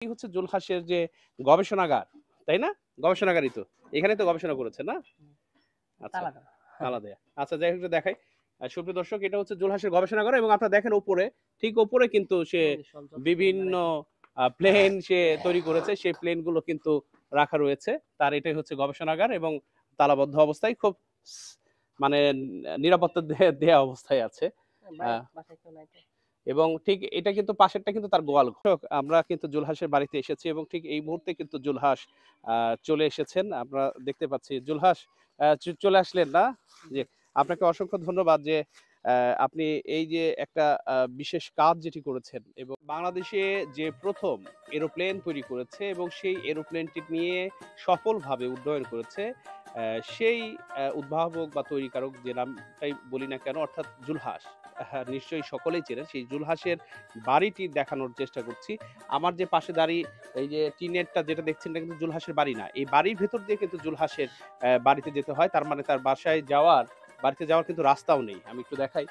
এই হচ্ছে জুলহাসের যে গবেষণাগার, তাই না? গবেষণাগারই তো। এখানে তো গবেষণা করেছেন না? আচ্ছা, আলাদা। আচ্ছা যাই হোক একটু দেখাই। সুপ্রিয় দর্শক এটা হচ্ছে জুলহাসের গবেষণাগার এবং আপনারা দেখেন উপরে, ঠিক উপরে কিন্তু সে বিভিন্ন প্লেন সে তৈরি করেছে। সেই প্লেনগুলো কিন্তু রাখা রয়েছে। তার এটাই হচ্ছে গবেষণাগার এবং তালাবদ্ধ অবস্থায় খুব মানে নিরাপত্তা দেয়া অবস্থায় আছে। এবং ঠিক এটা কিন্তু পাশেরটা কিন্তু তার গোয়াল ঘর। আমরা কিন্তু জুলহাসের বাড়িতে এসেছি এবং ঠিক এই মুহূর্তে কিন্তু জুলহাস চলে এসেছেন। আমরা দেখতে পাচ্ছি জুলহাস চলে আসলেন না? জি, আপনাকে অসংখ্য ধন্যবাদ যে আপনি এই যে একটা বিশেষ কাজ যেটি করেছেন এবং বাংলাদেশে যে ১ম এরোপ্লেন তৈরি করেছে এবং সেই এরোপ্লেনটি নিয়ে সফলভাবে উড্ডয়ন করেছে সেই উদ্ভাবক বা তৈরিকারক যে নামটাই বলি না কেন অর্থাৎ জুলহাস। হ্যাঁ, নিশ্চয়ই সকলেই চেনেন। সেই জুলহাসের বাড়িটি দেখানোর চেষ্টা করছি। আমার যে পাশে দাঁড়িয়ে এই যে টিনেরটা যেটা দেখছেন এটা কিন্তু জুলহাসের বাড়ি না। এই বাড়ির ভেতর দিয়ে কিন্তু জুলহাসের বাড়িতে যেতে হয়। তার মানে তার বাড়িতে যাওয়ার কিন্তু রাস্তাও নেই। আমি একটু দেখাই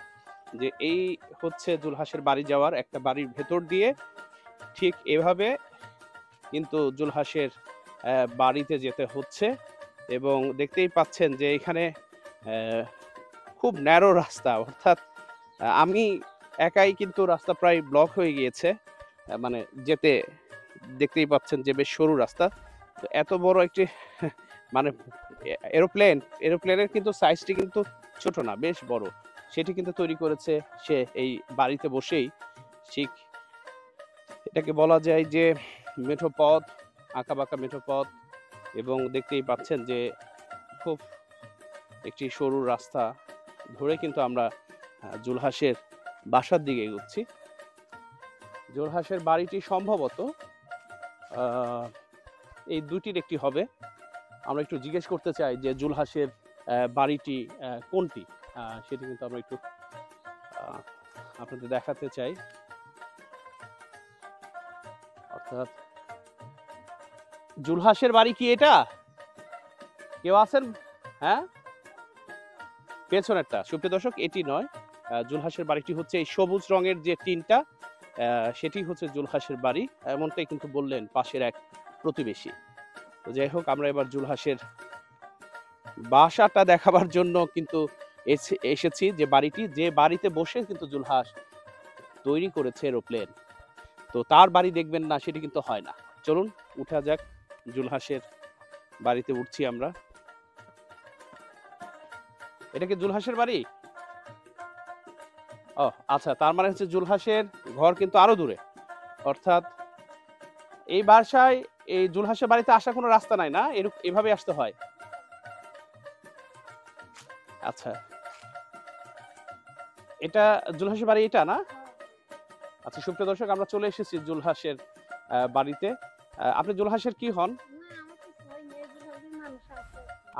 যে এই হচ্ছে জুলহাসের বাড়ি যাওয়ার একটা বাড়ির ভেতর দিয়ে ঠিক এভাবে কিন্তু জুলহাসের বাড়িতে যেতে হচ্ছে এবং দেখতেই পাচ্ছেন যে এখানে খুব ন্যারো রাস্তা অর্থাৎ আমি একাই কিন্তু রাস্তা প্রায় ব্লক হয়ে গিয়েছে। মানে যেতে দেখতেই পাচ্ছেন যে বেশ সরু রাস্তা। তো এত বড় একটি মানে এরোপ্লেনের কিন্তু সাইজটি কিন্তু ছোট না, বেশ বড়। সেটি কিন্তু তৈরি করেছে সে এই বাড়িতে বসেই। ঠিক এটাকে বলা যায় যে মেঠো পথ, আঁকাবাঁকা মেঠো পথ এবং দেখতেই পাচ্ছেন যে খুব একটি সরু রাস্তা ধরে কিন্তু আমরা জুলহাসের বাসার দিকে এগোচ্ছি। জুলহাসের বাড়িটি সম্ভবত এই দুটির একটি হবে। আমরা একটু জিজ্ঞেস করতে চাই যে জুলহাসের বাড়িটি কোনটি সেটি কিন্তু আমরা একটু আপনাদের দেখাতে চাই। অর্থাৎ জুলহাসের বাড়ি কি এটা? কেউ আছেন? হ্যাঁ, পেছনেরটা। সুপ্রিয় দর্শক এটি নয়, জুলহাসের বাড়িটি হচ্ছে এই সবুজ রঙের যে টিনটা সেটি হচ্ছে জুলহাসের বাড়ি, এমনটাই কিন্তু বললেন পাশের এক প্রতিবেশী। তো যাই হোক আমরা এবার জুলহাসের বাসাটা দেখাবার জন্য কিন্তু এসেছি যে বাড়িতে বসে কিন্তু জুলহাস তৈরি করেছে এরোপ্লেন। তো তার বাড়ি দেখবেন না সেটি কিন্তু হয় না। চলুন উঠা যাক, জুলহাসের বাড়িতে উঠছি আমরা। এটা কি জুলহাসের বাড়ি? ও আচ্ছা, তার মানে হচ্ছে জুলহাসের ঘর কিন্তু আরো দূরে। অর্থাৎ এই বাসায় এই জুলহাসের বাড়িতে আসার কোনো রাস্তা নাই না? এভাবে আসতে হয়। আচ্ছা, এটা জুলহাসের বাড়ি এটা না? আচ্ছা সুপ্রিয় দর্শক আমরা চলে এসেছি জুলহাসের বাড়িতে। আপনি জুলহাসের কি হন?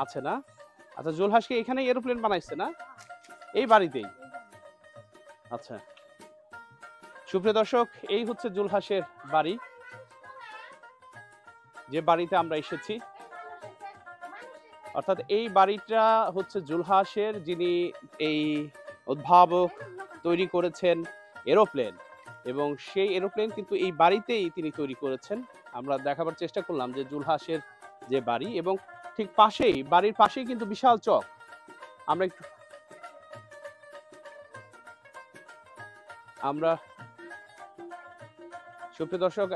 আছে না? আচ্ছা জুলহাসকে এখানে এরোপ্লেন বানাইছে না? এই বাড়িতেই। আচ্ছা সুপ্রিয় দর্শক এই হচ্ছে জুলহাসের বাড়ি, যে বাড়িতে আমরা এসেছি। অর্থাৎ এই বাড়িটা হচ্ছে জুলহাসের, যিনি এই উদ্ভাবক তৈরি করেছেন এরোপ্লেন এবং সেই এরোপ্লেন কিন্তু এই বাড়িতেই তিনি তৈরি করেছেন। আমরা দেখাবার চেষ্টা করলাম যে জুলহাসের যে বাড়ি এবং ঠিক বাড়ির পাশেই কিন্তু বিশাল চক। আমরা সুপ্রিয় দর্শক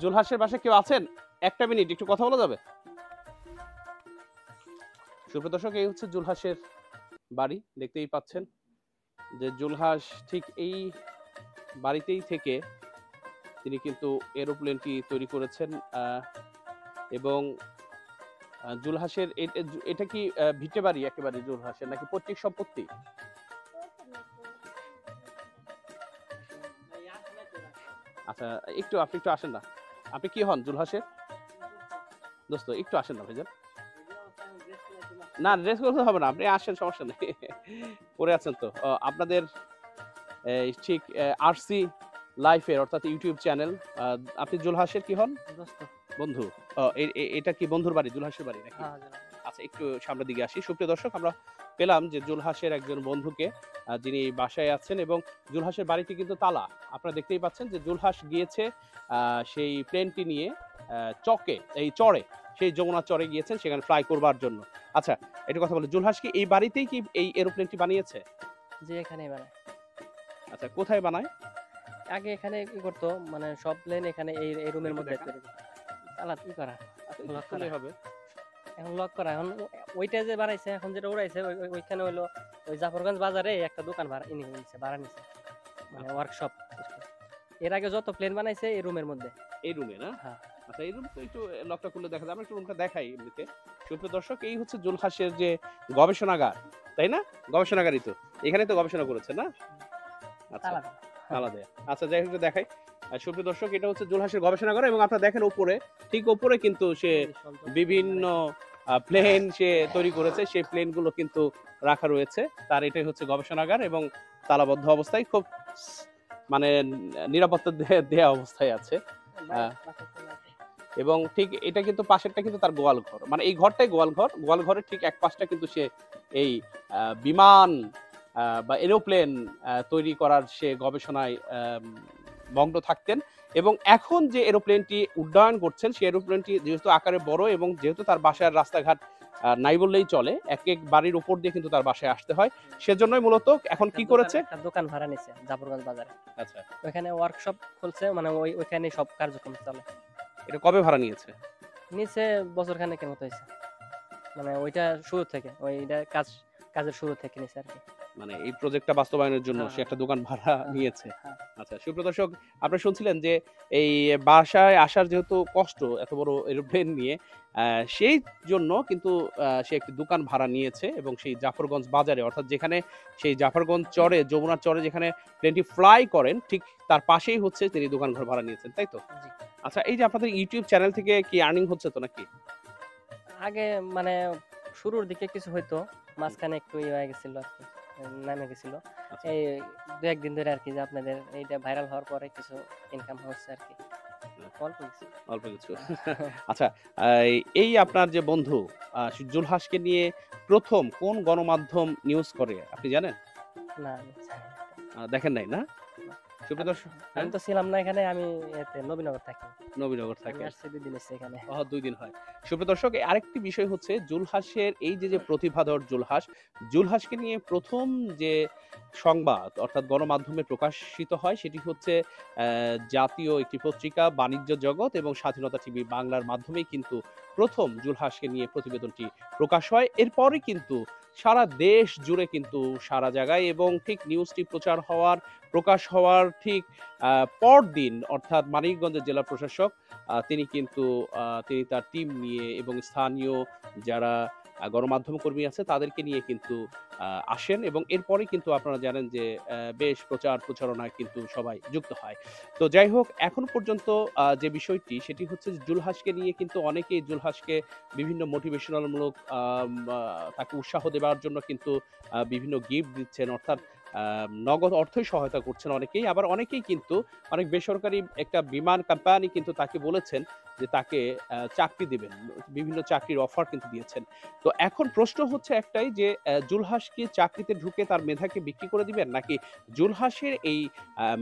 জুলহাসের বাসায় কেউ আছেন? একটা মিনিট একটু কথা বলা যাবে? সুপ্রিয় দর্শক এই হচ্ছে জুলহাসের বাড়ি, দেখতেই পাচ্ছেন যে জুলহাস ঠিক এই বাড়িতেই থেকে তিনি কিন্তু এরোপ্লেনটি তৈরি করেছেন এবং জুলহাসের এটা কি ভিটে বাড়ি একেবারে জুলহাসের নাকি পৈতৃক সম্পত্তি? আচ্ছা আপনি একটু আসেন না। আপনি কি হন জুলহাসের? দোস্ত একটু আসেন না ভাইজান। না ড্রেস করতে হবে না, আপনি আসেন, সমস্যা নেই। পরে আছেন তো আপনাদের ঠিক আরসি লাইফের অর্থাৎ ইউটিউব চ্যানেল। আপনি জুলহাসের কি হন? বন্ধু। এটা কি বন্ধুর বাড়ি, জুলহাসের বাড়ি নাকি? আচ্ছা একটু সামনের দিকে আসি। সুপ্রিয় দর্শক আমরা পেলাম যে জুলহাসের একজন বন্ধুকে, যিনি এই বাসায় আছেন, এবং জুলহাসের বাড়িটি কিন্তু তালা। আপনারা দেখতেই পাচ্ছেন যে জুলহাস গিয়েছে সেই প্লেনটি নিয়ে চরে, সেই যমুনা চরে গিয়েছেন সেখানে ফ্লাই করবার জন্য। আচ্ছা, এটা কথা বলি, জুলহাস কি এই বাড়িতেই কি এই এরোপ্লেনটি বানিয়েছে? জি, এখানেই বানায়। আচ্ছা, কোথায় বানায়? আগে এখানে কি করতো, মানে সব প্লেন এখানে এই রুমের একটু মধ্যে দেখান। তৈরি করতো। ই করা, আচ্ছা, লক করা। খুললেই হবে। এখন লক করা। এখন ওইটা যে বানাইছে, এখন যেটা উড়াইছে ওইখানে হইলো ওই জাফরগঞ্জ বাজারে একটা দোকান ভাড়া নিছে। মানে ওয়ার্কশপ সিস্টেম। এর আগে যত প্লেন বানাইছে এই রুমের মধ্যে। এই রুমে না? হ্যাঁ। আচ্ছা, এই রুম তো একটু লকটা খুলে দেখা যায়। আমরা একটু রুমটা দেখাই এমনিতে। সুপ্রিয় দর্শক, এই হচ্ছে জুলহাসের যে গবেষণাগার, তাই না? গবেষণাগারই তো। এখানেই তো গবেষণা করেছে না? আচ্ছা, তালা দেওয়া। তালা দেয়া। আচ্ছা, যাই হোক, একটু দেখাই। সুপ্রিয় দর্শক, এটা হচ্ছে জুলহাসের গবেষণাগার, এবং আপনারা দেখেন উপরে, ঠিক উপরে কিন্তু সে বিভিন্ন প্লেন সে তৈরি করেছে। সেই প্লেনগুলো কিন্তু রাখা রয়েছে। তার এটাই হচ্ছে গবেষণাগার, এবং তালাবদ্ধ অবস্থায় খুব মানে নিরাপত্তা দেয়া অবস্থায় আছে। এবং ঠিক এটা কিন্তু পাশেরটা কিন্তু তার গোয়াল ঘর, মানে এই ঘরটাই গোয়াল ঘর। গোয়াল ঘরের ঠিক এক পাশটা কিন্তু সে এই বিমান বা এরোপ্লেন তৈরি করার সে গবেষণায় মগ্ন থাকতেন। এবং এখন যে এরোপ্লেনটি উড্ডয়ন করছেন, সেই এরোপ্লেনটি যেহেতু আকারে বড়, এবং যেহেতু তার বাসার রাস্তাঘাট নাই বললেই চলে, এক এক বাড়ির উপর দিয়ে কিন্তু তার বাসায় আসতে হয়, সেজন্যই মূলত এখন কি করেছে, একটা দোকান ভাড়া নিছে জাফরগঞ্জ বাজারে। আচ্ছা, ওখানে ওয়ার্কশপ খুলছে, মানে ওইখানে সব কার্যক্রম চলে। এটা কবে ভাড়া নিয়েছে? নিচে বছর খানেকের মতো হয়েছে, মানে ওইটা শুরু থেকে, ওইটা কাজের শুরু থেকে নিচে আর কি। মানে এই প্রজেক্টটা বাস্তবায়নের জন্য সে একটা দোকান ভাড়া নিয়েছে। আচ্ছা, সুপ্রিয় দর্শক, আপনারা শুনছিলেন যে এই বাসায় আসার যেহেতু কষ্ট এত বড় এরোপ্লেন নিয়ে, সেই জন্য কিন্তু সে একটি দোকান ভাড়া নিয়েছে, এবং সেই জাফরগঞ্জ বাজারে, অর্থাৎ যেখানে সেই জাফরগঞ্জ চরে, যমুনার চরে যেখানে প্লেনটি ফ্লাই করেন, ঠিক তার পাশেই হচ্ছে তিনি দোকান ঘর ভাড়া নিয়েছেন, তাই তো? জি। আচ্ছা, এই যে আপনাদের ইউটিউব চ্যানেল থেকে কি আর্নিং হচ্ছে তো নাকি? আগে মানে শুরুর দিকে কিছু হইতো, মাঝখানে একটু হয়ে গেছিল আর কি, নামে গেছিল। আচ্ছা। এই 2-1 দিন ধরে আর কি, যে আপনাদের এইটা ভাইরাল হওয়ার পরে কিছু ইনকাম হচ্ছে আর কি, অল্প কিছু। অল্প কিছু। আচ্ছা, এই আপনার যে বন্ধু জুলহাসকে নিয়ে প্রথম কোন গণমাধ্যম নিউজ করে আপনি জানেন? না, আমি জানি না। দেখেন নাই না? সুপ্রিয় দর্শক, আমি তো ছিলাম না এখানে, আমি এতে নবীনগর থাকি। নবীনগর আমি থাকে। আসছি 2 দিন হইছে এখানে। 2 দিন হয়। সুপ্রিয় দর্শক, আরেকটি বিষয় হচ্ছে জুলহাসের এই যে প্রতিভাধর জুলহাসকে নিয়ে প্রথম যে সংবাদ, অর্থাৎ গণমাধ্যমে প্রকাশিত হয়, সেটি হচ্ছে জাতীয় একটি পত্রিকা বাণিজ্য জগৎ এবং স্বাধীনতা টিভি বাংলার মাধ্যমেই কিন্তু প্রথম জুলহাসকে নিয়ে প্রতিবেদনটি প্রকাশ হয়। এরপরে কিন্তু সারা দেশ জুড়ে কিন্তু সারা জায়গায়, এবং ঠিক নিউজটি প্রকাশ হওয়ার ঠিক পরদিন, অর্থাৎ মানিকগঞ্জের জেলা প্রশাসক তিনি তার টিম নিয়ে এবং স্থানীয় যারা গণমাধ্যম কর্মী আছে তাদেরকে নিয়ে কিন্তু আসেন, এবং এরপরে কিন্তু আপনারা জানেন যে বেশ প্রচারণায় কিন্তু সবাই যুক্ত হয়। তো যাই হোক, এখন পর্যন্ত যে বিষয়টি সেটি হচ্ছে যে জুলহাসকে নিয়ে কিন্তু অনেকেই জুলহাসকে বিভিন্ন মোটিভেশনাল মূলক তাকে উৎসাহ দেওয়ার জন্য কিন্তু বিভিন্ন গিফট দিচ্ছেন, অর্থাৎ নগদ অর্থই সহায়তা করছেন অনেকেই। আবার অনেকেই কিন্তু অনেক বেসরকারি একটা বিমান কোম্পানি কিন্তু তাকে বলেছেন যে তাকে চাকরি দিবেন। বিভিন্ন চাকরির অফার কিন্তু দিয়েছেন। তো এখন প্রশ্ন হচ্ছে একটাই যে জুলহাস কি চাকরিতে ঢুকে তার মেধাকে বিক্রি করে দিবেন? নাকি জুলহাসের এই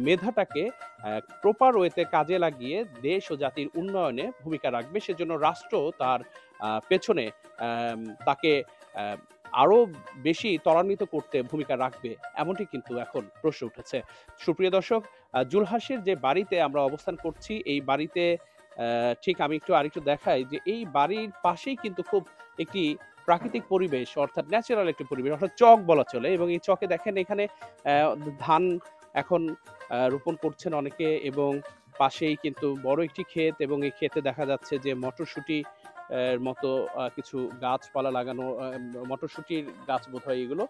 মেধাটাকে প্রপার ওয়েতে কাজে লাগিয়ে দেশ ও জাতির উন্নয়নে ভূমিকা রাখবে? সেজন্য রাষ্ট্র তার পেছনে তাকে আ আরো বেশি ত্বরান্বিত করতে ভূমিকা রাখবে, এমনটি কিন্তু এখন প্রশ্ন উঠেছে। সুপ্রিয় দর্শক, জুলহাসের যে বাড়িতে আমরা অবস্থান করছি, এই বাড়িতে ঠিক আমি আরেকটু দেখাই যে এই বাড়ির পাশেই কিন্তু খুব একটি প্রাকৃতিক পরিবেশ, অর্থাৎ ন্যাচারাল একটি পরিবেশ, অর্থাৎ চক বলা চলে, এবং এই চকে দেখেন এখানে ধান এখন রোপণ করছেন অনেকে, এবং পাশেই কিন্তু বড় একটি ক্ষেত, এবং এই ক্ষেতে দেখা যাচ্ছে যে মটরশুঁটি এর মতো কিছু গাছপালা লাগানো, মটরশুঁটির গাছ বোধহয় এগুলো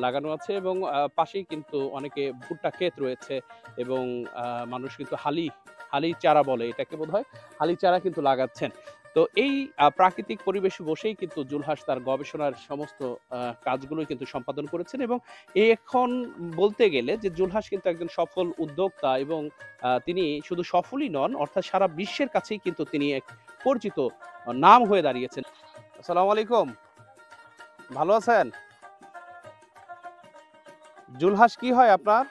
লাগানো আছে, এবং পাশেই কিন্তু অনেকে ভুট্টা ক্ষেত রয়েছে, এবং মানুষ কিন্তু হালি চারা বলে এটাকে বোধহয়, হালি চারা কিন্তু লাগাচ্ছেন। তো এই প্রাকৃতিক পরিবেশে বসেই কিন্তু জুলহাস তার গবেষণার সমস্ত কাজগুলোই কিন্তু সম্পাদন করেছেন, এবং এখন বলতে গেলে যে জুলহাস কিন্তু একজন সফল উদ্যোক্তা, এবং তিনি শুধু সফলই নন, অর্থাৎ সারা বিশ্বের কাছেই কিন্তু তিনি এক পরিচিত নাম হয়ে দাঁড়িয়েছেন। আসসালামু আলাইকুম, ভালো আছেন? জুলহাস কি হয় আপনার?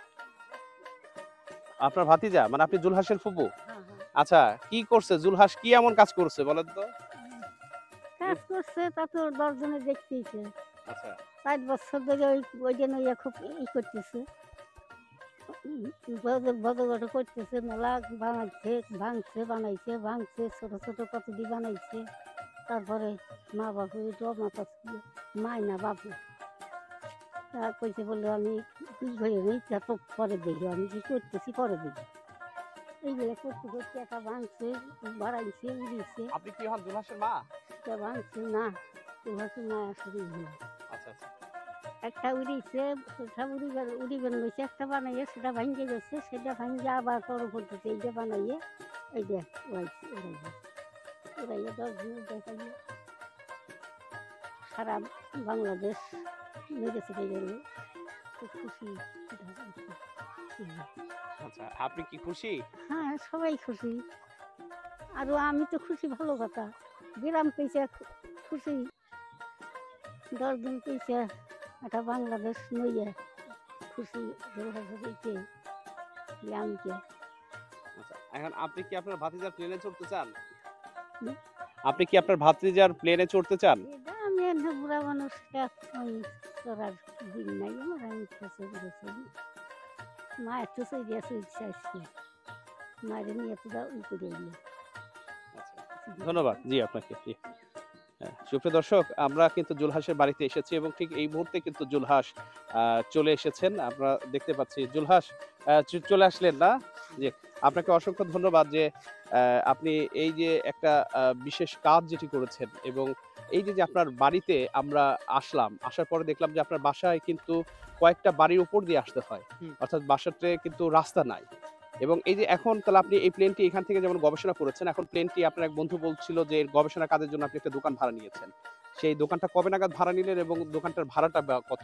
আপনার ভাতিজা, মানে আপনি জুলহাসের ফুপু? হ্যাঁ, হ্যাঁ। আচ্ছা, কি করছে জুলহাস, কি এমন কাজ করছে বলেন তো? কাজ করছে তা তো ১০ জনে দেখতেইছে। আচ্ছা ৪ বছর ধরে ওইটা নিয়ে খুব করতেছে। বদগট করতেছে, মেলা বানাইছে, বানাইছে, ভাঙছে, ছোট ছোট কতটি বানাইছে। তারপরে মা বাপু মাথা মায় না বাপু তা কইছে বলে আমি কি হয়ে নেই তা তো পরে দেখি, আমি কি করতেছি পরে দেখি। এইগুলো করতে করতে একটা ভাঙছে, বাড়াইছে, উড়িয়েছে, আপনি কি হন জুলহাসের মা? এটা ভাঙছে না, তোমাকে মা আসলে আচ্ছা আচ্ছা একটা উড়িয়েছে, সেটা উড়িবেন গেছে, একটা বানাইয়ে সেটা ভাঙে গেছে, সেটা ভাঙে আবার পরবর্তীতে এইটা বানাইয়ে এইটা উড়াইছে, উড়াইয়ে 10 দিনে দেখাইয়ে সারা বাংলাদেশ মেরেছে গেল, খুব খুশি। আচ্ছা, আপনি কি খুশি? হ্যাঁ, সবাই খুশি, আরো আমি তো খুশি, ভালো কথা। গ্রাম পেয়েছে খুশি, 10 দিন পেয়েছে একটা বাংলাদেশ নইয়ে খুশি হয়েছে গ্রামকে। আচ্ছা, এখন আপনি কি আপনার ভাতিজার প্লেনে চড়তে চান? হুম? আপনি কি আপনার ভাতিজার প্লেনে চড়তে চান? এটা আমি একটা বুড়া মানুষটা ওই চড়ার দিন নাই আমার, আমি ইচ্ছা করেছি মা একটু চড়িয়েছে, ইচ্ছা আসছে মায়ের নিয়ে তো ওই করে এলো। আচ্ছা, ধন্যবাদ জি আপনাকে। জি হ্যাঁ, সুপ্রিয় দর্শক, আমরা কিন্তু জুলহাসের বাড়িতে এসেছি এবং ঠিক এই মুহূর্তে কিন্তু জুলহাস চলে এসেছেন। আমরা দেখতে পাচ্ছি জুলহাস চলে আসলেন না? জি, আপনাকে অসংখ্য ধন্যবাদ যে আপনি এই যে একটা বিশেষ কাজ যেটি করেছেন এবং এই যে আপনার বাড়িতে আমরা আসলাম, আসার পরে দেখলাম যে আপনার বাসায় কিন্তু কয়েকটা বাড়ির উপর দিয়ে আসতে হয়। হুম। অর্থাৎ বাসাতে কিন্তু রাস্তা নাই। এবং এই যে এখন তাহলে আপনি এই প্লেনটি এখান থেকে যেমন গবেষণা করেছেন, এখন প্লেনটি আপনার এক বন্ধু বলছিল যে এর গবেষণা কাজের জন্য আপনি একটা দোকান ভাড়া নিয়েছেন। সেই দোকানটা কবে নাগাদ ভাড়া নিলেন এবং দোকানটার ভাড়াটা কত?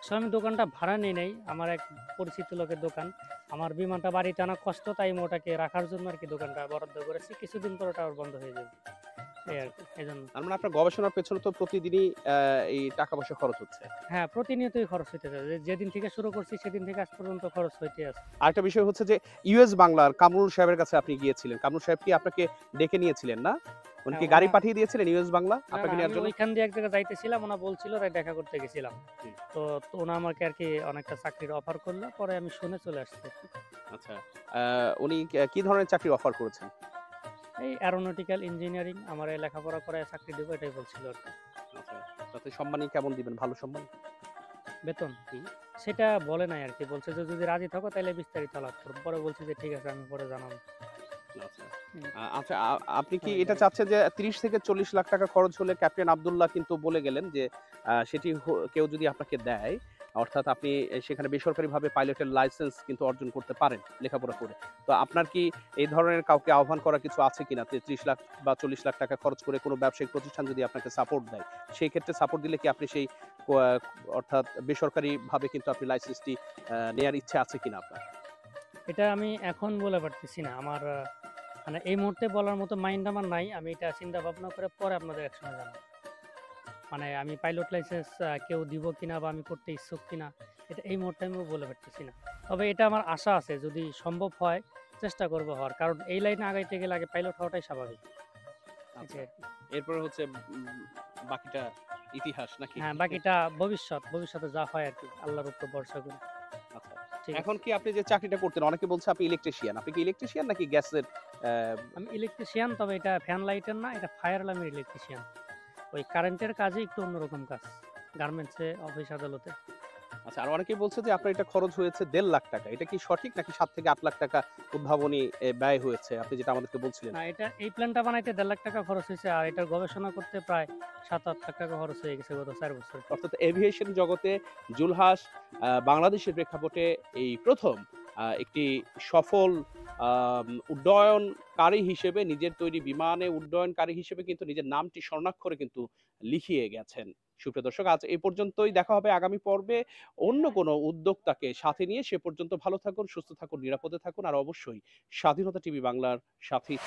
আসলে আমি দোকানটা ভাড়া নিই নাই, আমার এক পরিচিত লোকের দোকান। আমার বিমানটা বাড়িতে আনা কষ্ট, তাই আমি ওটাকে রাখার জন্য আর কি দোকানটা বরাদ্দ করেছি। কিছুদিন পর ওটা আবার বন্ধ হয়ে যাবে, এই আর কি, এজন্য। তার মানে আপনার গবেষণার পেছনে তো প্রতিদিনই এই টাকা পয়সা খরচ হচ্ছে। হ্যাঁ, প্রতিনিয়তই খরচ হইতেছে, যেদিন থেকে শুরু করছি সেদিন থেকে আজ পর্যন্ত খরচ হইতে আছে। আরেকটা বিষয় হচ্ছে যে ইউএস বাংলার কামরুল সাহেবের কাছে আপনি গিয়েছিলেন। কামরুল সাহেব কি আপনাকে ডেকে নিয়েছিলেন না? উনি কি হ্যাঁ, গাড়ি ওনা পাঠিয়ে দিয়েছিলেন ইউএস বাংলা না, আপনাকে না, নেওয়ার আমি জন্য? ওইখান দিয়ে এক জায়গায় যাইতেছিলাম, ওনা বলছিল, তাই দেখা করতে গেছিলাম। হুম। তো ওনা আমাকে আর কি অনেকটা চাকরির অফার করলো, পরে আমি শুনে চলে আসছি। আচ্ছা, উনি কি ধরনের চাকরি অফার করেছেন? এই অ্যারোনটিক্যাল ইঞ্জিনিয়ারিং আমার এই লেখাপড়া করে চাকরি দেবো, এটাই বলছিল আর কি। আচ্ছা, তাতে সম্মানী কেমন দিবেন? ভালো সম্মান? বেতন হুম। সেটা বলে নাই আর কি, বলছে যে যদি রাজি থাকো তাহলে বিস্তারিত আলাপ করবো। পরে বলছি যে ঠিক আছে, আমি পরে জানাবো। আচ্ছা। হুম। আচ্ছা, আপনি কি অনেক এটা ভালো। চাচ্ছেন যে ৩০ থেকে ৪০ লাখ টাকা খরচ হলে ক্যাপ্টেন আব্দুল্লাহ কিন্তু বলে গেলেন যে সেটি কেউ যদি আপনাকে দেয়, অর্থাৎ আপনি সেখানে বেসরকারিভাবে পাইলটের লাইসেন্স কিন্তু অর্জন করতে পারেন লেখাপড়া করে। তো আপনার কি এই ধরনের কাউকে আহ্বান করা কিছু আছে কিনা? যে ৩০ লাখ বা ৪০ লাখ টাকা খরচ করে কোনো ব্যবসায়িক প্রতিষ্ঠান যদি আপনাকে সাপোর্ট দেয়, সেই ক্ষেত্রে সাপোর্ট দিলে কি আপনি সেই ক অর্থাৎ বেসরকারিভাবে কিন্তু আপনি লাইসেন্সটি নেয়ার ইচ্ছা আছে কিনা আপনার? এটা আমি এখন বলে পারতেছি না, আমার মানে এই মুহূর্তে বলার মতো মাইন্ড আমার নাই। আমি এটা চিন্তা ভাবনা করে পরে আপনাদের একসময় জানাবো। মানে আমি পাইলট লাইসেন্স কেউ দিব কিনা বা আমি করতে ইচ্ছুক কিনা, এটা এই মুহূর্তে আমি বলে পারতেছি না। তবে এটা আমার আশা আছে, যদি সম্ভব হয় চেষ্টা করবো হওয়ার, কারণ এই লাইনে আগাইতে গেলে আগে পাইলট হওয়াটাই স্বাভাবিক। আচ্ছা। এটাই আর কি। এরপরে হচ্ছে বাকিটা ইতিহাস নাকি? হ্যাঁ, বাকিটা ভবিষ্যতে যা হয় আর কি, আল্লাহর উপর ভরসা করি। আচ্ছা। ঠিক এখন আছে। কি আপনি যে চাকরিটা করতেন, অনেকে বলছে আপনি ইলেকট্রিশিয়ান। আপনি কি ইলেকট্রিশিয়ান নাকি গ্যাসের আমি ইলেকট্রিশিয়ান, তবে এটা ফ্যান লাইটের না, এটা ফায়ার অ্যালার্মের ইলেকট্রিশিয়ান। ওই কারেন্টের কাজে একটু অন্যরকম কাজ, গার্মেন্টসে, অফিস আদালতে। আচ্ছা, আর অনেকেই বলছে যে আপনার এটা খরচ হয়েছে ১.৫ লাখ টাকা। এটা কি সঠিক নাকি ৭ থেকে ৮ লাখ টাকা উদ্ভাবনী ব্যয় হয়েছে? আপনি যেটা আমাদেরকে বলছিলেন। না, এটা এই প্ল্যানটা বানাইতে ১.৫ লাখ টাকা খরচ হয়েছে, আর এটার গবেষণা করতে প্রায় ৭-৮ লাখ টাকা খরচ হয়ে গেছে গত ৪ বছরে। অর্থাৎ এভিয়েশন জগতে জুলহাস বাংলাদেশের প্রেক্ষাপটে এই ১ম একটি সফল উড্ডয়নকারী হিসেবে, নিজের তৈরি বিমানে উড্ডয়নকারী হিসেবে কিন্তু নিজের নামটি স্বর্ণাক্ষরে কিন্তু লিখিয়ে গেছেন। সুপ্রিয় দর্শক, আজ এই পর্যন্তই। দেখা হবে আগামী পর্বে অন্য কোনো উদ্যোক্তাকে সাথে নিয়ে। সে পর্যন্ত ভালো থাকুন, সুস্থ থাকুন, নিরাপদে থাকুন আর অবশ্যই স্বাধীনতা টিভি বাংলার সাথেই